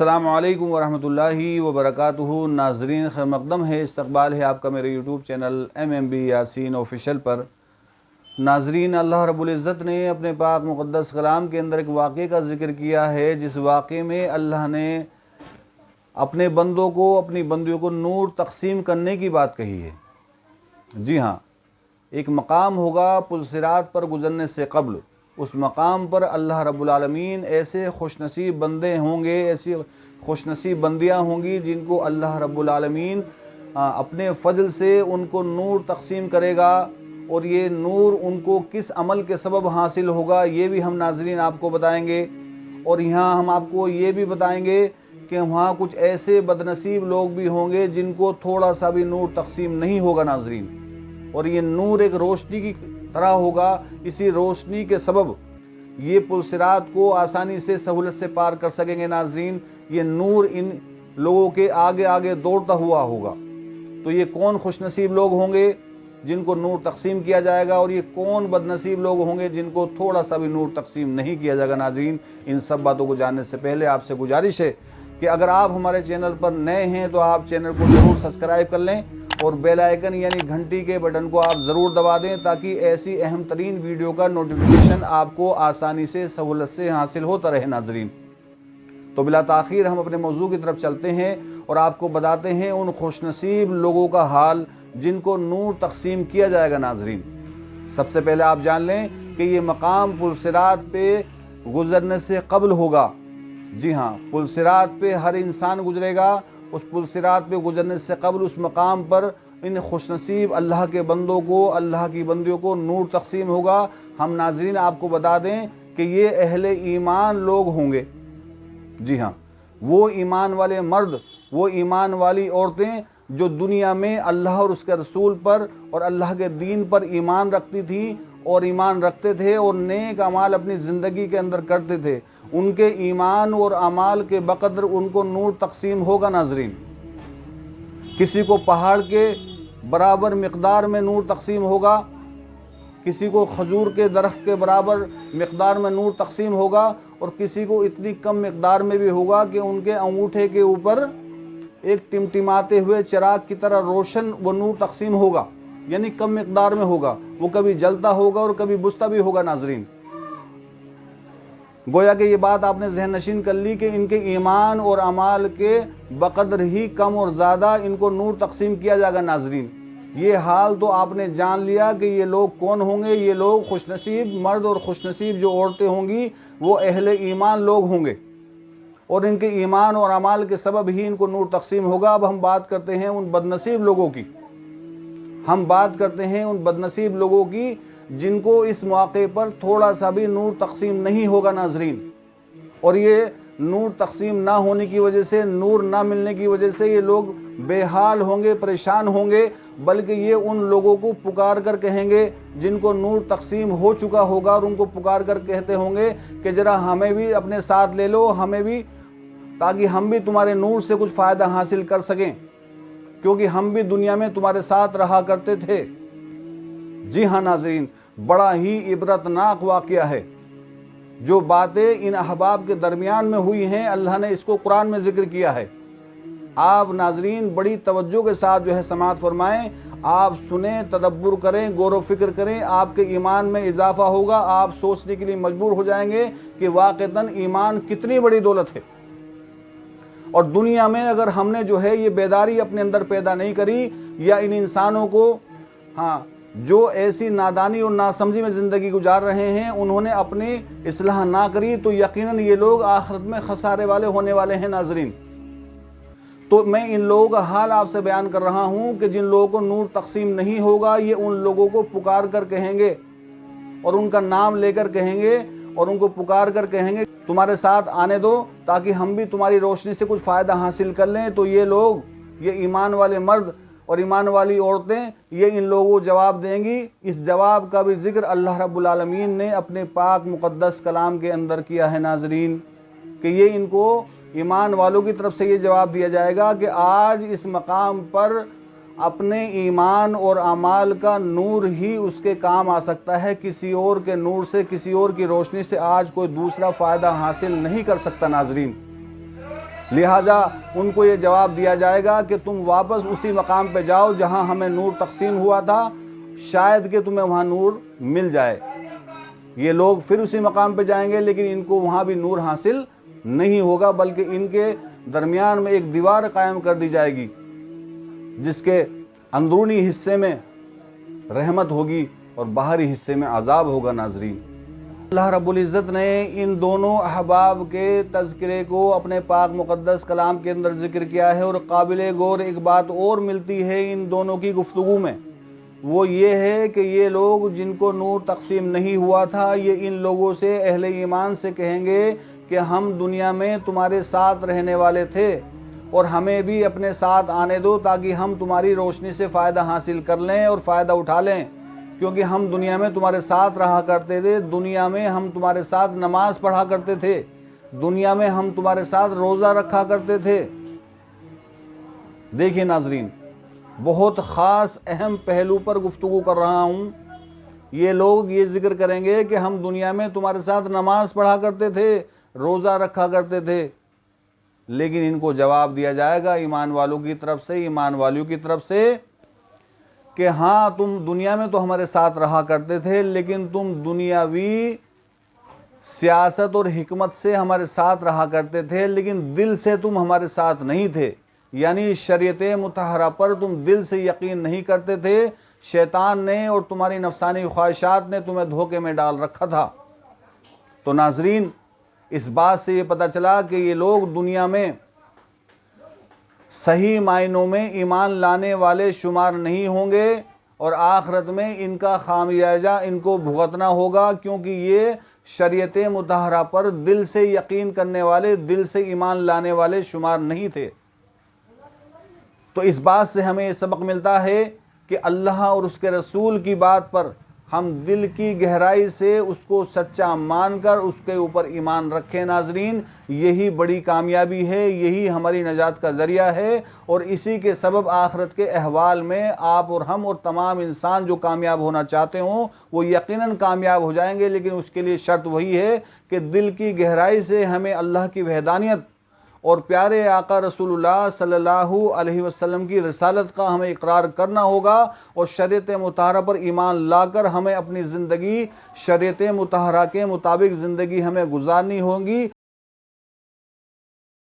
السلام علیکم ورحمۃ اللہ وبرکاتہ۔ ناظرین خیر مقدم ہے، استقبال ہے آپ کا میرے YouTube channel MMB Yasin official پر۔ ناظرین، اللہ رب العزت نے اپنے پاک مقدس کلام کے اندر ایک واقعے کا ذکر کیا ہے، جس واقعے میں اللہ نے اپنے بندوں کو، اپنی بندیوں کو نور تقسیم کرنے کی بات کہی ہے۔ جی ہاں، ایک مقام ہوگا پل صراط پر گزرنے سے قبل، اس مقام پر اللہ رب العالمین ایسے خوش نصیب بندے ہوں گے، ایسی خوش نصیب بندیاں ہوں گی جن کو اللہ رب العالمین اپنے فضل سے ان کو نور تقسیم کرے گا، اور یہ نور ان کو کس عمل کے سبب حاصل ہوگا یہ بھی ہم ناظرین آپ کو بتائیں گے۔ اور یہاں ہم آپ کو یہ بھی بتائیں گے کہ وہاں کچھ ایسے بدنصیب لوگ بھی ہوں گے جن کو تھوڑا سا بھی نور تقسیم نہیں ہوگا ناظرین، اور یہ نور ایک روشنی کی طرح ہوگا۔ اسی روشنی کے سبب یہ پل صراط کو آسانی سے، سہولت سے پار کر سکیں گے ناظرین۔ یہ نور ان لوگوں کے آگے آگے دوڑتا ہوا ہوگا۔ تو یہ کون خوش نصیب لوگ ہوں گے جن کو نور تقسیم کیا جائے گا، اور یہ کون بدنصیب لوگ ہوں گے جن کو تھوڑا سا بھی نور تقسیم نہیں کیا جائے گا ناظرین؟ ان سب باتوں کو جاننے سے پہلے آپ سے گزارش ہے کہ اگر آپ ہمارے چینل پر نئے ہیں تو آپ چینل کو ضرور سبسکرائب کر لیں، اور بیل آئیکن یعنی گھنٹی کے بٹن کو آپ ضرور دبا دیں تاکہ ایسی اہم ترین ویڈیو کا نوٹیفیکیشن آپ کو آسانی سے، سہولت سے حاصل ہوتا رہے ناظرین۔ تو بلا تاخیر ہم اپنے موضوع کی طرف چلتے ہیں اور آپ کو بتاتے ہیں ان خوش نصیب لوگوں کا حال جن کو نور تقسیم کیا جائے گا ناظرین۔ سب سے پہلے آپ جان لیں کہ یہ مقام پل صراط پہ گزرنے سے قبل ہوگا۔ جی ہاں، پل صراط پہ ہر انسان گزرے گا۔ اس پل صراط پہ گزرنے سے قبل اس مقام پر ان خوش نصیب اللہ کے بندوں کو، اللہ کی بندیوں کو نور تقسیم ہوگا۔ ہم ناظرین آپ کو بتا دیں کہ یہ اہل ایمان لوگ ہوں گے۔ جی ہاں، وہ ایمان والے مرد، وہ ایمان والی عورتیں جو دنیا میں اللہ اور اس کے رسول پر اور اللہ کے دین پر ایمان رکھتی تھی اور ایمان رکھتے تھے اور نیک اعمال اپنی زندگی کے اندر کرتے تھے، ان کے ایمان اور اعمال کے بقدر ان کو نور تقسیم ہوگا ناظرین۔ کسی کو پہاڑ کے برابر مقدار میں نور تقسیم ہوگا، کسی کو کھجور کے درخت کے برابر مقدار میں نور تقسیم ہوگا، اور کسی کو اتنی کم مقدار میں بھی ہوگا کہ ان کے انگوٹھے کے اوپر ایک ٹمٹماتے ہوئے چراغ کی طرح روشن وہ نور تقسیم ہوگا، یعنی کم مقدار میں ہوگا، وہ کبھی جلتا ہوگا اور کبھی بجھتا بھی ہوگا ناظرین۔ گویا کہ یہ بات آپ نے ذہن نشین کر لی کہ ان کے ایمان اور اعمال کے بقدر ہی کم اور زیادہ ان کو نور تقسیم کیا جائے گا ناظرین۔ یہ حال تو آپ نے جان لیا کہ یہ لوگ کون ہوں گے۔ یہ لوگ خوش نصیب مرد اور خوش نصیب جو عورتیں ہوں گی وہ اہل ایمان لوگ ہوں گے، اور ان کے ایمان اور اعمال کے سبب ہی ان کو نور تقسیم ہوگا۔ اب ہم بات کرتے ہیں ان بدنصیب لوگوں کی، ہم بات کرتے ہیں ان بدنصیب لوگوں کی جن کو اس موقع پر تھوڑا سا بھی نور تقسیم نہیں ہوگا ناظرین، اور یہ نور تقسیم نہ ہونے کی وجہ سے، نور نہ ملنے کی وجہ سے یہ لوگ بے حال ہوں گے، پریشان ہوں گے، بلکہ یہ ان لوگوں کو پکار کر کہیں گے جن کو نور تقسیم ہو چکا ہوگا، اور ان کو پکار کر کہتے ہوں گے کہ ذرا ہمیں بھی اپنے ساتھ لے لو، ہمیں بھی، تاکہ ہم بھی تمہارے نور سے کچھ فائدہ حاصل کر سکیں، کیونکہ ہم بھی دنیا میں تمہارے ساتھ رہا کرتے تھے۔ جی ہاں ناظرین، بڑا ہی عبرتناک واقعہ ہے جو باتیں ان احباب کے درمیان میں ہوئی ہیں، اللہ نے اس کو قرآن میں ذکر کیا ہے۔ آپ ناظرین بڑی توجہ کے ساتھ جو ہے سماعت فرمائیں، آپ سنیں، تدبر کریں، غور و فکر کریں، آپ کے ایمان میں اضافہ ہوگا، آپ سوچنے کے لیے مجبور ہو جائیں گے کہ واقعتاً ایمان کتنی بڑی دولت ہے۔ اور دنیا میں اگر ہم نے جو ہے یہ بیداری اپنے اندر پیدا نہیں کری، یا ان انسانوں کو جو ایسی نادانی اور ناسمجھی میں زندگی گزار رہے ہیں انہوں نے اپنی اصلاح نہ کری، تو یقیناً یہ لوگ آخرت میں خسارے والے ہونے والے ہیں ناظرین۔ تو میں ان لوگوں کا حال آپ سے بیان کر رہا ہوں کہ جن لوگوں کو نور تقسیم نہیں ہوگا، یہ ان لوگوں کو پکار کر کہیں گے اور ان کا نام لے کر کہیں گے اور ان کو پکار کر کہیں گے تمہارے ساتھ آنے دو تاکہ ہم بھی تمہاری روشنی سے کچھ فائدہ حاصل کر لیں۔ تو یہ لوگ، یہ ایمان والے مرد اور ایمان والی عورتیں، یہ ان لوگوں کو جواب دیں گی۔ اس جواب کا بھی ذکر اللہ رب العالمین نے اپنے پاک مقدس کلام کے اندر کیا ہے ناظرین، کہ یہ ان کو ایمان والوں کی طرف سے یہ جواب دیا جائے گا کہ آج اس مقام پر اپنے ایمان اور اعمال کا نور ہی اس کے کام آ سکتا ہے، کسی اور کے نور سے، کسی اور کی روشنی سے آج کوئی دوسرا فائدہ حاصل نہیں کر سکتا ناظرین۔ لہٰذا ان کو یہ جواب دیا جائے گا کہ تم واپس اسی مقام پہ جاؤ جہاں ہمیں نور تقسیم ہوا تھا، شاید کہ تمہیں وہاں نور مل جائے۔ یہ لوگ پھر اسی مقام پہ جائیں گے، لیکن ان کو وہاں بھی نور حاصل نہیں ہوگا، بلکہ ان کے درمیان میں ایک دیوار قائم کر دی جائے گی جس کے اندرونی حصے میں رحمت ہوگی اور باہری حصے میں عذاب ہوگا۔ ناظرین، اللہ رب العزت نے ان دونوں احباب کے تذکرے کو اپنے پاک مقدس کلام کے اندر ذکر کیا ہے، اور قابل غور ایک بات اور ملتی ہے ان دونوں کی گفتگو میں، وہ یہ ہے کہ یہ لوگ جن کو نور تقسیم نہیں ہوا تھا، یہ ان لوگوں سے، اہل ایمان سے کہیں گے کہ ہم دنیا میں تمہارے ساتھ رہنے والے تھے اور ہمیں بھی اپنے ساتھ آنے دو تاکہ ہم تمہاری روشنی سے فائدہ حاصل کر لیں اور فائدہ اٹھا لیں، کیونکہ ہم دنیا میں تمہارے ساتھ رہا کرتے تھے، دنیا میں ہم تمہارے ساتھ نماز پڑھا کرتے تھے، دنیا میں ہم تمہارے ساتھ روزہ رکھا کرتے تھے۔ دیکھیے ناظرین، بہت خاص اہم پہلو پر گفتگو کر رہا ہوں۔ یہ لوگ یہ ذکر کریں گے کہ ہم دنیا میں تمہارے ساتھ نماز پڑھا کرتے تھے، روزہ رکھا کرتے تھے، لیکن ان کو جواب دیا جائے گا ایمان والوں کی طرف سے، ایمان والیوں کی طرف سے، کہ ہاں تم دنیا میں تو ہمارے ساتھ رہا کرتے تھے، لیکن تم دنیاوی سیاست اور حکمت سے ہمارے ساتھ رہا کرتے تھے، لیکن دل سے تم ہمارے ساتھ نہیں تھے، یعنی شریعت مطہرہ پر تم دل سے یقین نہیں کرتے تھے، شیطان نے اور تمہاری نفسانی خواہشات نے تمہیں دھوکے میں ڈال رکھا تھا۔ تو ناظرین، اس بات سے یہ پتہ چلا کہ یہ لوگ دنیا میں صحیح معنوں میں ایمان لانے والے شمار نہیں ہوں گے، اور آخرت میں ان کا خامیازہ ان کو بھگتنا ہوگا، کیونکہ یہ شریعت مطہرہ پر دل سے یقین کرنے والے، دل سے ایمان لانے والے شمار نہیں تھے۔ تو اس بات سے ہمیں یہ سبق ملتا ہے کہ اللہ اور اس کے رسول کی بات پر ہم دل کی گہرائی سے اس کو سچا مان کر اس کے اوپر ایمان رکھیں۔ ناظرین، یہی بڑی کامیابی ہے، یہی ہماری نجات کا ذریعہ ہے، اور اسی کے سبب آخرت کے احوال میں آپ اور ہم اور تمام انسان جو کامیاب ہونا چاہتے ہوں وہ یقیناً کامیاب ہو جائیں گے، لیکن اس کے لیے شرط وہی ہے کہ دل کی گہرائی سے ہمیں اللہ کی وحدانیت اور پیارے آقا رسول اللہ صلی اللہ علیہ وسلم کی رسالت کا ہمیں اقرار کرنا ہوگا، اور شریعت مطہرہ پر ایمان لا کر ہمیں اپنی زندگی شریعت مطہرہ کے مطابق زندگی ہمیں گزارنی ہوگی۔